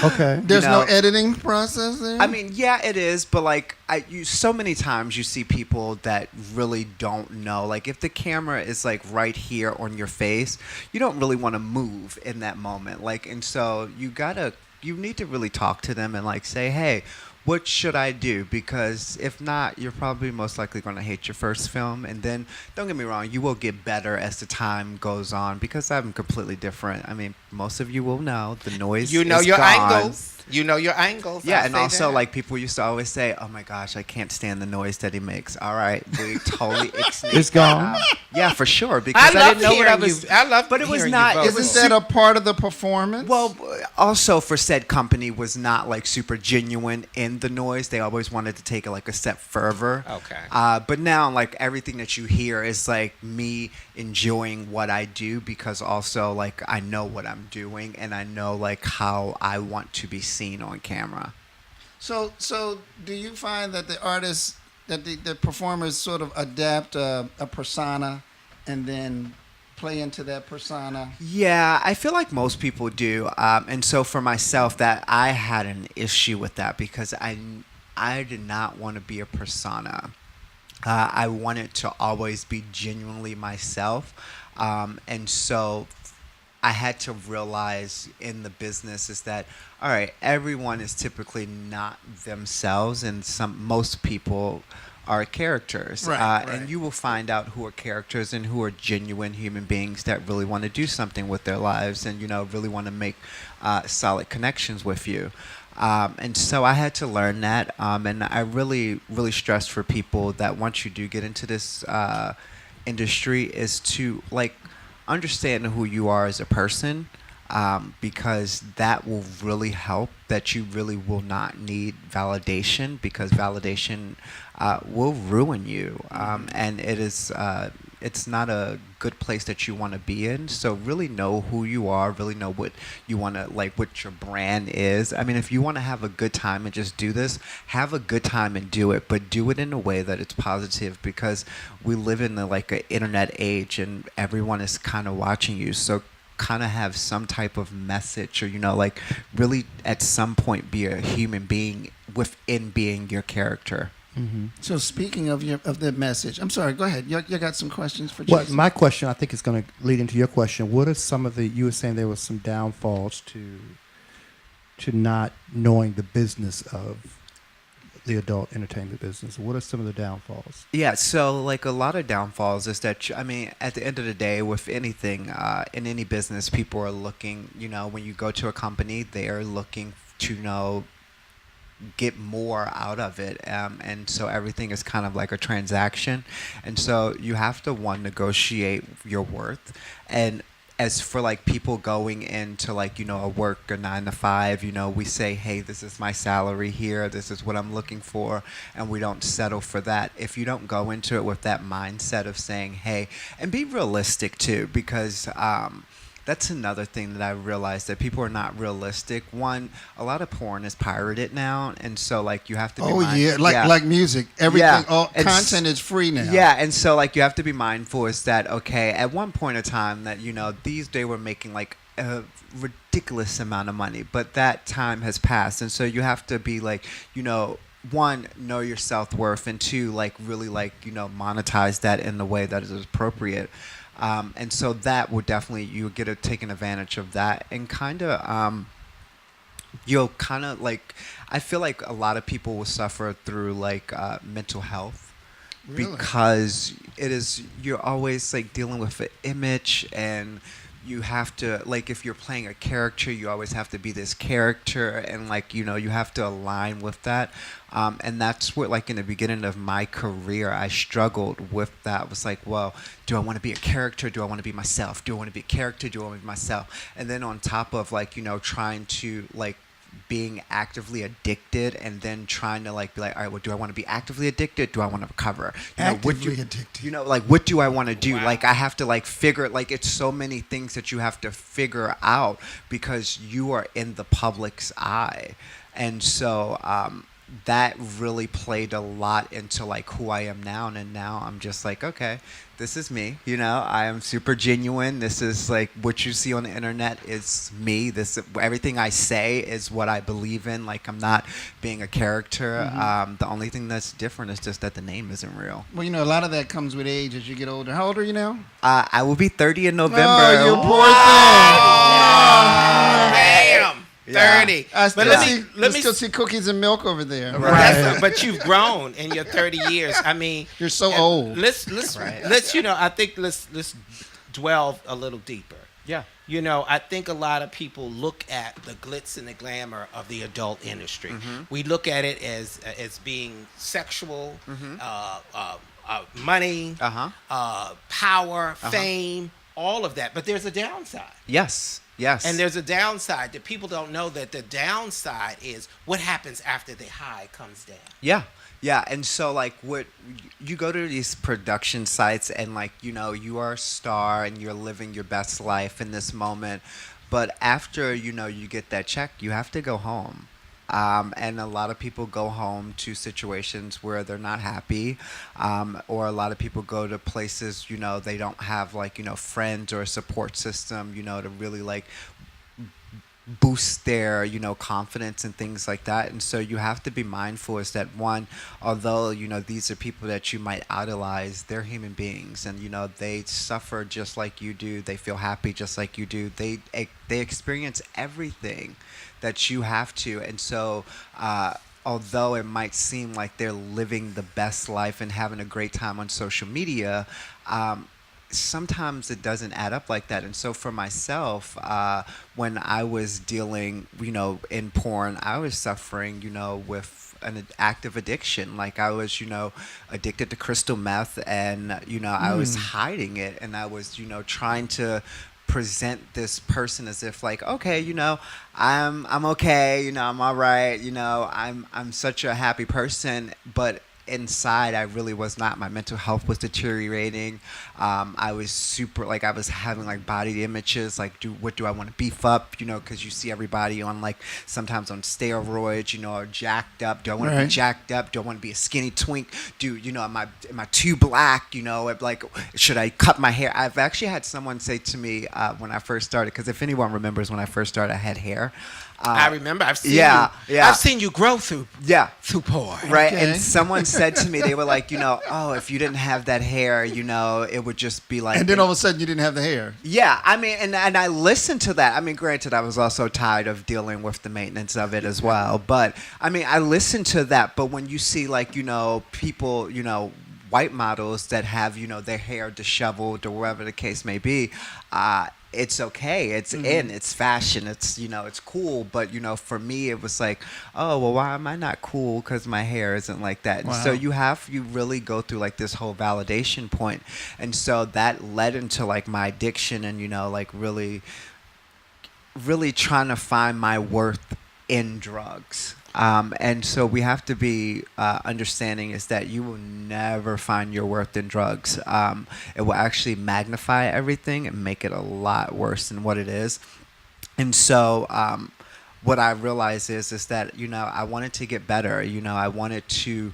Okay. There's no editing process there? I mean, yeah, it is, but like so many times you see people that really don't know. Like if the camera is like right here on your face, you don't really want to move in that moment. Like, and so you need to really talk to them and like say, hey, what should I do? Because if not, you're probably most likely going to hate your first film. And then, don't get me wrong, you will get better as the time goes on because I'm completely different. I mean, most of you will know the noise You know is your gone. angles. You know your angles. Yeah, I'll and say also that. like people used to always say, "Oh my gosh, I can't stand the noise that he makes." All right, we totally It's gone. Yeah, for sure. Because I didn't know what I was. I love but it was hearing not. your It Isn't was that a part of the performance? well, also for said company was not like super genuine in the noise. They always wanted to take it like a step further. Okay. But now like everything that you hear is like me enjoying what I do because also like I know what I'm doing and I know like how I want to be seen on camera. So do you find that the artists, that the performers sort of adapt a persona and then play into that persona? Yeah, I feel like most people do. And so for myself, that I had an issue with that because I did not want to be a persona. I wanted to always be genuinely myself. And so I had to realize in the business is that, all right, everyone is typically not themselves, and most people are characters. Right. And you will find out who are characters and who are genuine human beings that really want to do something with their lives and, really want to make solid connections with you. And so I had to learn that. And I really, really stress for people that once you do get into this industry is to, like, understand who you are as a person, because that will really help, that you really will not need validation because validation will ruin you, and it's not a good place that you want to be in. So really know who you are, really know what you want to, like, what your brand is. I mean, if you want to have a good time and just do this, have a good time and do it, but do it in a way that it's positive because we live in an internet age and everyone is kind of watching you. So kind of have some type of message or, like really at some point be a human being within being your character. Mm-hmm. So speaking of the message, I'm sorry, go ahead. You got some questions for Well, Jason? my question, I think, is going to lead into your question. What are some of you were saying there was some downfalls to not knowing the business of the adult entertainment business. What are some of the downfalls? Yeah, so like a lot of downfalls is that, I mean, at the end of the day, with anything, in any business, people are looking, when you go to a company, they are looking to, get more out of it, and so everything is kind of like a transaction, and so you have to negotiate your worth. And as for like people going into like a work a 9 to 5, we say, hey, this is my salary here, this is what I'm looking for, and we don't settle for that. If you don't go into it with that mindset of saying, hey, and be realistic too, because that's another thing that I realized, that people are not realistic. One, a lot of porn is pirated now, and so like you have to be like music. Everything, Yeah. all And content is free now. Yeah, and so like you have to be mindful is that, okay, at one point in time that they were making like a ridiculous amount of money, but that time has passed, and so you have to be like, one, know your self-worth, and two, like really like monetize that in the way that is appropriate. And so that will definitely, you'll get taken advantage of that, and kind of you'll kind of like, I feel like a lot of people will suffer through like mental health. Really? Because you're always like dealing with the image and you have to, like, if you're playing a character, you always have to be this character, and like, you know, you have to align with that. And that's what, like, in the beginning of my career, I struggled with that. I was like, well, do I want to be a character? Do I want to be myself? Do I want to be a character? Do I want to be myself? And then on top of, like, you know, trying to, like, being actively addicted, and then trying to, like, be like, all right, well, do I want to be actively addicted? Do I want to recover? You know, Actively addicted. You know, like, what do I want to do? Like, I have to, like, figure, like, it's so many things that you have to figure out because you are in the public's eye. And so, that really played a lot into, like, who I am now. And now I'm just like, okay, this is me. You know, I am super genuine. This is, like, what you see on the internet is me. Everything I say is what I believe in. Like, I'm not being a character. The only thing that's different is just that the name isn't real. Well, you know, a lot of that comes with age as you get older. How old are you now? I will be 30 in November. Oh, you poor thing. Damn. 30. I still, But see, let me still see cookies and milk over there. Right. But you've grown in your 30 years. I mean, You're so old. Let's you know, I think let's dwell a little deeper. Yeah. You know, I think a lot of people look at the glitz and the glamour of the adult industry. We look at it as being sexual, money, power, fame, all of that. But there's a downside. Yes. And there's a downside that people don't know, that the downside is what happens after the high comes down. Yeah, and so, like, what you go to these production sites, and, like, you know, you are a star and you're living your best life in this moment, but after, you know, you get that check, you have to go home. And a lot of people go home to situations where they're not happy, or a lot of people go to places, you know, they don't have, like, you know, friends or a support system, you know, to really, like, boost their, you know, confidence and things like that. And so you have to be mindful is that, one, although, you know, these are people that you might idolize, they're human beings, and, you know, they suffer just like you do. They feel happy just like you do. They experience everything that you have to. And so, although it might seem like they're living the best life and having a great time on social media, sometimes it doesn't add up like that. And so for myself, when I was dealing, you know, in porn, I was suffering, you know, with an active addiction. Like, I was, you know, addicted to crystal meth, and, you know, I was hiding it, and I was, you know, trying to present this person as if, like, okay, you know, I'm okay, you know, I'm all right, you know, I'm such a happy person, but inside I really was not. My mental health was deteriorating. I was super, like, I was having, like, body images, like, what do I want to beef up, you know, because you see everybody on, like, sometimes on steroids, you know, or jacked up. Do I want to be jacked up? Do I want to be a skinny twink? You know, am I too black, you know, like, should I cut my hair? I've actually had someone say to me when I first started, because if anyone remembers when I first started, I had hair. I remember. I've seen you. Yeah. I've seen you grow through porn. Right. Okay. And someone said to me, they were like, you know, oh, if you didn't have that hair, you know, it would just be like. And then all of a sudden you didn't have the hair. Yeah. I mean, and I listened to that. I mean, granted, I was also tired of dealing with the maintenance of it as well. But I mean, I listened to that. But when you see, like, you know, people, you know, white models that have, you know, their hair disheveled or whatever the case may be, it's okay. It's in. It's fashion. It's, you know, it's cool. But, you know, for me, it was like, oh, well, why am I not cool? Because my hair isn't like that. And so you really go through, like, this whole validation point. And so that led into, like, my addiction and, you know, like, really trying to find my worth in drugs. And so we have to be understanding is that you will never find your worth in drugs. It will actually magnify everything and make it a lot worse than what it is. And so what I realized is that, you know, I wanted to get better. You know, I wanted to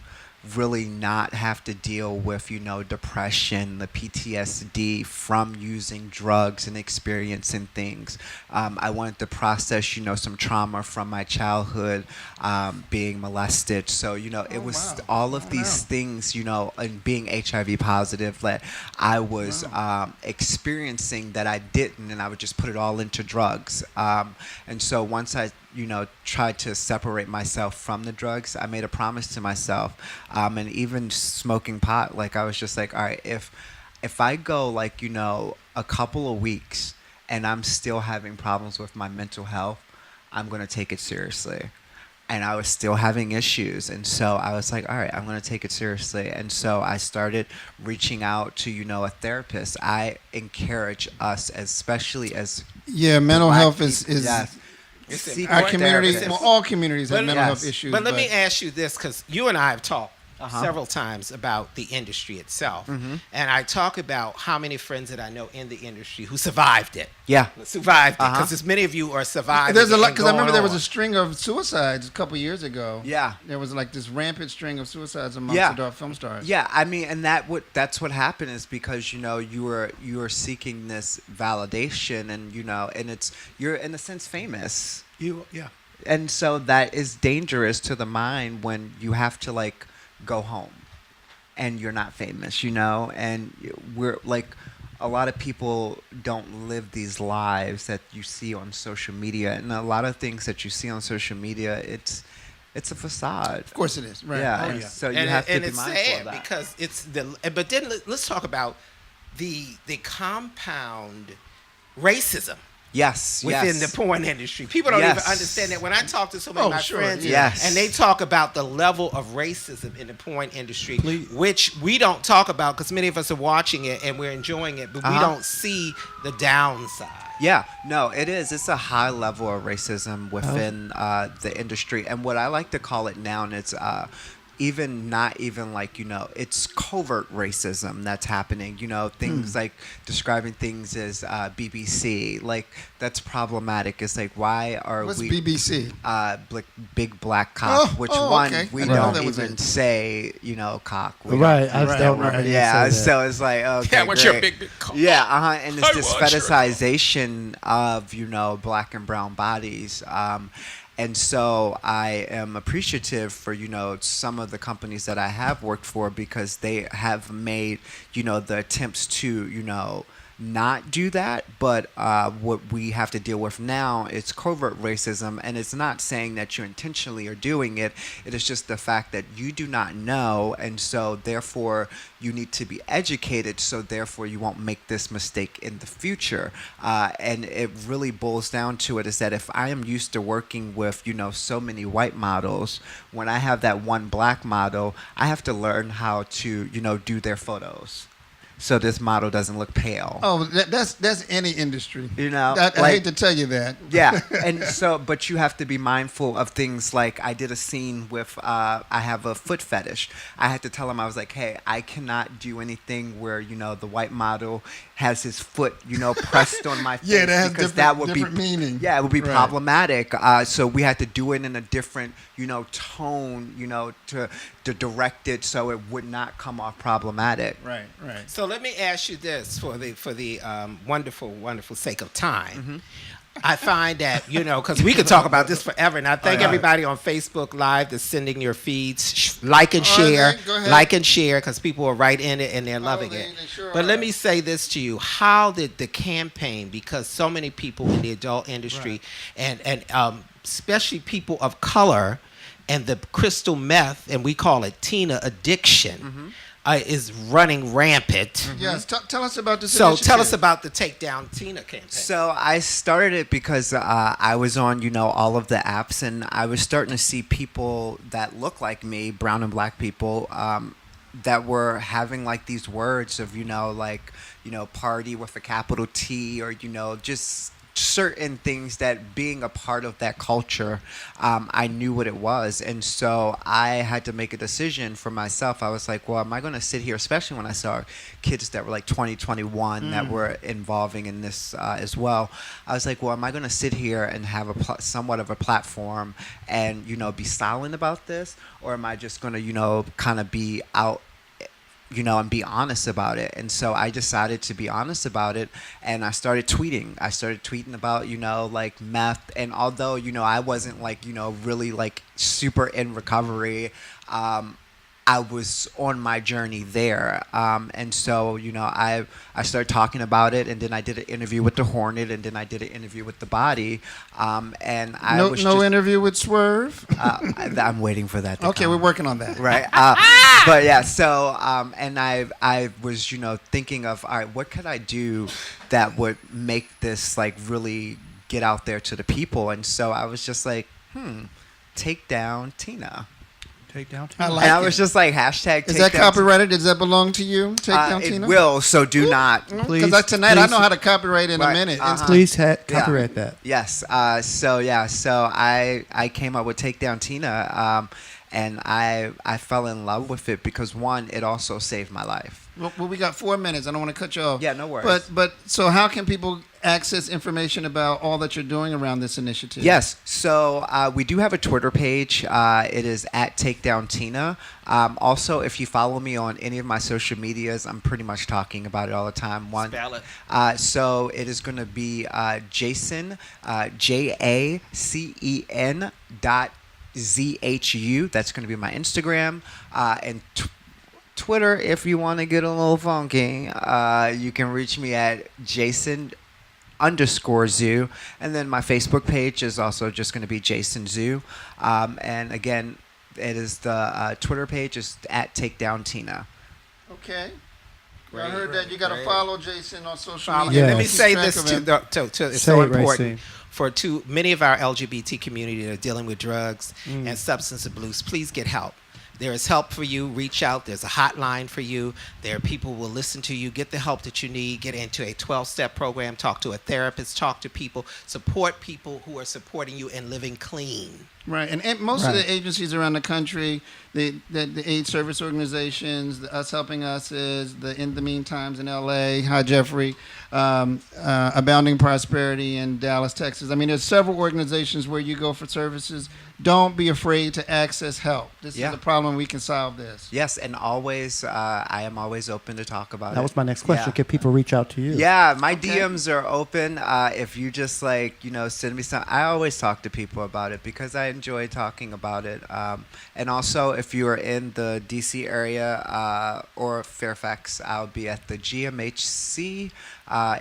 really not have to deal with, you know, depression, the PTSD from using drugs and experiencing things. I wanted to process, you know, some trauma from my childhood, being molested. So, you know, it was all of these things, you know, and being HIV positive that I was experiencing that I didn't, and I would just put it all into drugs. And so once I, you know, tried to separate myself from the drugs, I made a promise to myself. And even smoking pot, like, I was just like, all right, if I go, like, you know, a couple of weeks and I'm still having problems with my mental health, I'm going to take it seriously. And I was still having issues. And so I was like, all right, I'm going to take it seriously. And so I started reaching out to, a therapist. I encourage us, especially as mental Black health is people, yes, It's seek our a community. therapist. Well, all communities have But- mental yes. health issues. But let me ask you this, because you and I have talked Uh-huh. several times about the industry itself. Mm-hmm. And I talk about how many friends that I know in the industry who survived it. Yeah. Survived it. Uh-huh. Because as many of you are surviving There's a lot and because I remember going there was on. a string of suicides a couple years ago. Yeah. There was like this rampant string of suicides amongst Yeah. adult film stars. Yeah, I mean, and that's what happened is because you were seeking this validation, and and you're in a sense famous, and so that is dangerous to the mind when you have to like go home, and you're not famous, and we're like. A lot of people don't live these lives that you see on social media, and a lot of things that you see on social media, it's a facade. Of course it is. Right. Yeah, Oh, and yeah. so you have to and be it's mindful sad of that. because it's but then let's talk about the compound racism Yes, within yes. the porn industry. People don't Yes. even understand that. When I talk to so many of Oh, my sure, friends, yes. and they talk about the level of racism in the porn industry, Please. which we don't talk about because many of us are watching it and we're enjoying it, but we Uh-huh. don't see the downside. Yeah, no, it is. It's a high level of racism within the industry, and what I like to call it now, and it's not even like it's covert racism that's happening. Things like describing things as BBC, like that's problematic. It's like, why are What's we BBC? big black cock? Which one okay. we I didn't know don't that was even it. say cock. We don't- Right, I don't know. how you Yeah, say that. so it's like, okay, Yeah, what's your great. big cock? Yeah, and it's I this want your fetishization of black and brown bodies, and so I am appreciative for some of the companies that I have worked for because they have made the attempts to not do that, but what we have to deal with now is covert racism, and it's not saying that you intentionally are doing it. It is just the fact that you do not know, and so therefore you need to be educated, so therefore you won't make this mistake in the future. And it really boils down to it is that if I am used to working with so many white models, when I have that one black model, I have to learn how to do their photos, so this model doesn't look pale. Oh, that's any industry. I I hate to tell you that. Yeah, and so, but you have to be mindful of things like I did a scene with, I have a foot fetish. I had to tell him, I was like, hey, I cannot do anything where, the white model has his foot, pressed on my face. Yeah, that has because different- that would different be, meaning. Yeah, it would be Right. problematic. So we had to do it in a different, tone, to direct it so it would not come off problematic. Right. Right. So let me ask you this for the wonderful sake of time. Mm-hmm. I find that, because we could talk about this forever, and I thank everybody on Facebook Live that's sending your feeds. Like and share. Go ahead. Like and share, because people are right in it and they're loving they it. sure But are. let me say this to you. How did the campaign, because so many people in the adult industry and especially people of color and the crystal meth, and we call it Tina addiction, is running rampant. Yes. Tell us about this. So tell initiative. us about the Take Down Tina campaign. So I started it because I was on, all of the apps, and I was starting to see people that look like me, brown and black people, that were having like these words of, party with a capital T, or, just certain things that being a part of that culture, I knew what it was. And so I had to make a decision for myself. I was like, well, am I going to sit here, especially when I saw kids that were like 20, 21 that were involving in this as well. I was like, well, am I going to sit here and have somewhat of a platform and, be silent about this? Or am I just going to, kind of be out, and be honest about it? And so I decided to be honest about it, and I started tweeting. I started tweeting about, like meth. And although, I wasn't like, really like super in recovery, I was on my journey there. And so, I started talking about it, and then I did an interview with the Hornet, and then I did an interview with the Body. And I was no interview with Swerv? I'm waiting for that to Okay, come. we're working on that. Right. But yeah, so, and I was, thinking of, all right, what could I do that would make this like really get out there to the people? And so I was just like, take down Tina. Take down I Tina. like And I it. was just like, hashtag Is take that down copyrighted? Does that belong to you? Take down It Tina? will, so do not. Please, Because tonight I please. know how to copyright in a Right, minute. uh-huh. Please copyright that. Yes. So I came up with Take Down Tina, and I fell in love with it because, one, it also saved my life. Well, we got 4 minutes. I don't want to cut you off. Yeah, no worries. But so how can people access information about all that you're doing around this initiative? Yes. So we do have a Twitter page. It is at Takedown Tina. Also, if you follow me on any of my social medias, I'm pretty much talking about it all the time. Spell it. So it is going to be Jason, JACEN .ZHU. That's going to be my Instagram. And Twitter, if you want to get a little funky, you can reach me at Jason_Zoo, and then my Facebook page is also just going to be Jason Zoo. And again, it is the Twitter page is at Takedown Tina. Okay. Great, I heard that you got to great. follow Jason on social Follow media. him. Let me Yes. say Keep track this of to him. it's Say so it, important Racine. for many of our LGBT community that are dealing with drugs and substance abuse. Please get help. There is help for you. Reach out. There's a hotline for you. There are people who will listen to you. Get the help that you need. Get into a 12-step program. Talk to a therapist. Talk to people. Support people who are supporting you and living clean. Right, and most of Right. the agencies around the country, the AIDS service organizations, the Us Helping Us is, the In the Meantimes in L.A., Hi Jeffrey, Abounding Prosperity in Dallas, Texas. I mean, there's several organizations where you go for services. Don't be afraid to access help. This Yeah. is a problem. We can solve this. Yes, and always, I am always open to talk about it. That was my next question. Yeah. Can people reach out to you? Yeah, my Okay. DMs are open. If you just send me some. I always talk to people about it because I enjoy talking about it. And also, if you are in the DC area or Fairfax, I'll be at the GMHC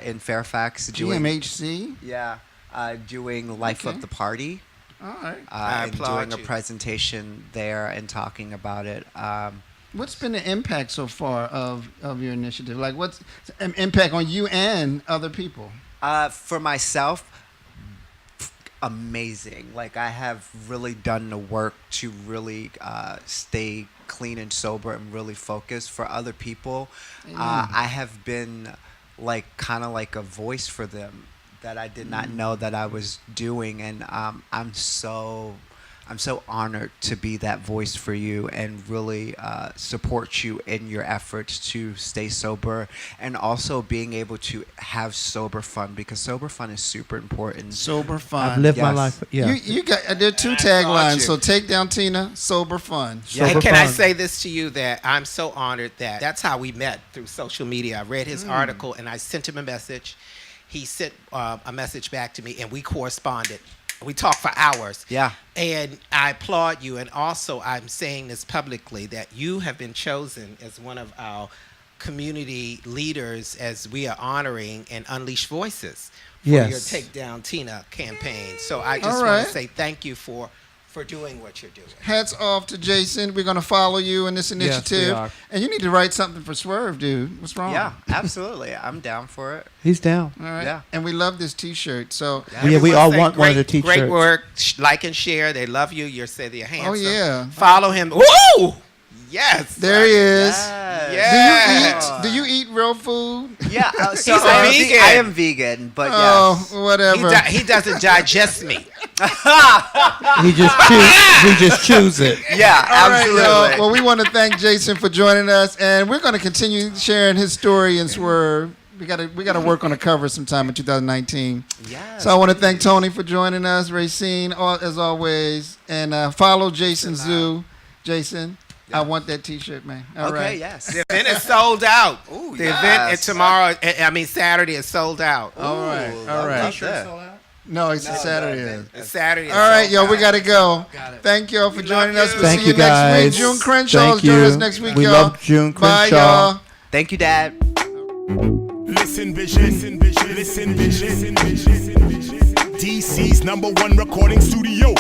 in Fairfax. GMHC? Doing Life Okay. of the Party. All right. I And applaud doing a you. presentation there and talking about it. What's been the impact so far of your initiative? Like, what's an impact on you and other people? For myself, amazing. Like, I have really done the work to really stay clean and sober and really focus. For other people, I have been kind of like a voice for them that I did not know that I was doing, and I'm so honored to be that voice for you and really support you in your efforts to stay sober, and also being able to have sober fun, because sober fun is super important. Sober fun. I've lived my Yes. life. Yeah. You got there are two I applaud taglines. you. So Take Down Tina, sober fun. Yeah. And Sober can I fun. say this to you, that I'm so honored that that's how we met, through social media. I read his article and I sent him a message. He sent a message back to me and we corresponded. We talked for hours. Yeah. And I applaud you. And also, I'm saying this publicly, that you have been chosen as one of our community leaders as we are honoring and Unleash Voices for Yes. your Take Down Tina campaign. So I just All want right. to say thank you for doing what you're doing. Hats off to Jason. We're going to follow you in this initiative. are. And you need to write something for Swerv, dude. What's wrong? Yeah, absolutely. I'm down for it. He's down. All right. Yeah. And we love this T-shirt. So, Yeah, we Everyone all say want one of the great- t-shirts. Great work. Like and share. They love you. You're they're handsome. oh, yeah. Follow him. Woo! Yes. There he is. Yeah. Do you eat real food? Yeah, so He's a vegan. I am vegan, but Oh, yes. whatever. He doesn't digest me. He just chews it. Yeah, All right, absolutely. y'all. Well, we want to thank Jason for joining us, and we're going to continue sharing his story and Swerve. We gotta work on a cover sometime in 2019. Yes. So I want to thank Tony for joining us, Racine, as always, and follow Jason Zoo. Jason, I want that T-shirt, man. All Okay, right. yes. The event is sold out. Ooh, the yes. event is tomorrow. Saturday is sold out. All right. Ooh, All love right. that. No, it's a Saturday. It's Saturday. All right, yo, we got to go. Thank y'all for joining us. We'll Thank see you, you next guys. week. June Crenshaw Thank join us you. next week, We y'all. love June Bye, Crenshaw. y'all. Thank you, Dad. Listen vision, listen vision, listen vision. DC's #1 recording studio.